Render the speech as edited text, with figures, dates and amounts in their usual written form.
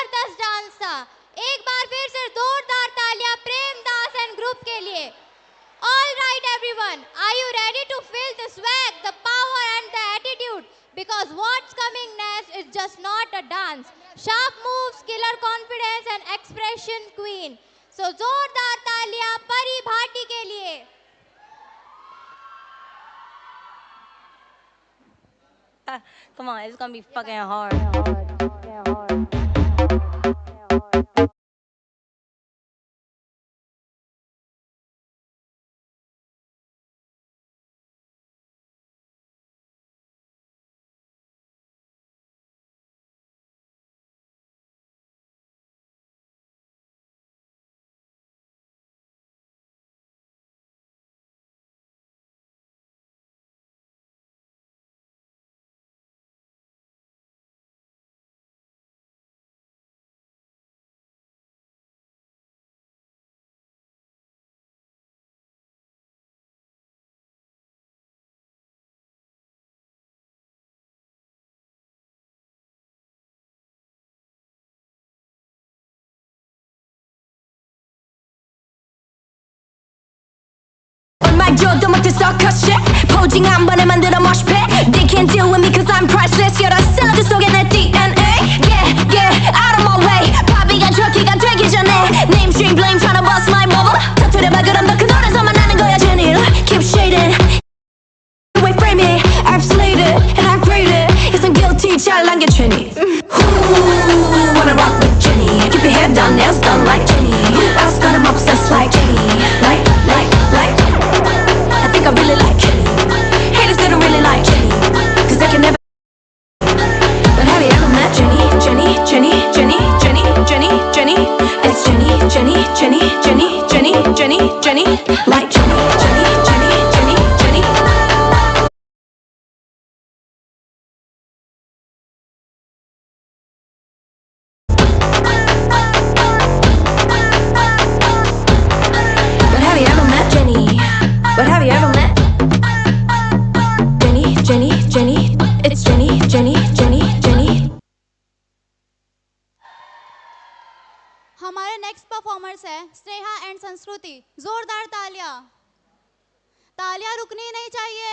जबरदस्त डांस था। एक बार फिर से जोरदार तालियां प्रेम दास एंड ग्रुप के लिए। All right everyone, are you ready to feel the swag, the power and the attitude? Because what's coming next is just not a dance. Sharp moves, killer confidence and expression queen. So जोरदार तालियां परी भाटी के लिए। Come on, it's gonna be fucking hard. 저도 못해 circus shit 포징 한 번에 만들어 mosh pit They can't deal with me cause I'm priceless 여러 샐러드 속에 내 DNA Yeah, yeah, out of my way 바비가 저기가 되기 전에 Namestream blame tryna bust my bubble 터뜨려봐 그럼 더 큰 노래서만 나는 거야 제닐 Keep shading The way frame it I've slayed it and I've graded Yes I'm guilty 잘난 게 죄니 Ooh, wanna rock with Jenny Keep your head down, nails done like Jenny I was gonna obsessed like Jenny Like I really like Jenny. Haters they don't really like Jenny, cause they can never. But have you ever met Jenny? It's Jenny. Like Jenny. But have you ever met Jenny? But have you ever met Jenny? It's Jenny. हमारे next performers है Sneha and संस्कृति। जोरदार तालियां रुकनी नहीं चाहिए।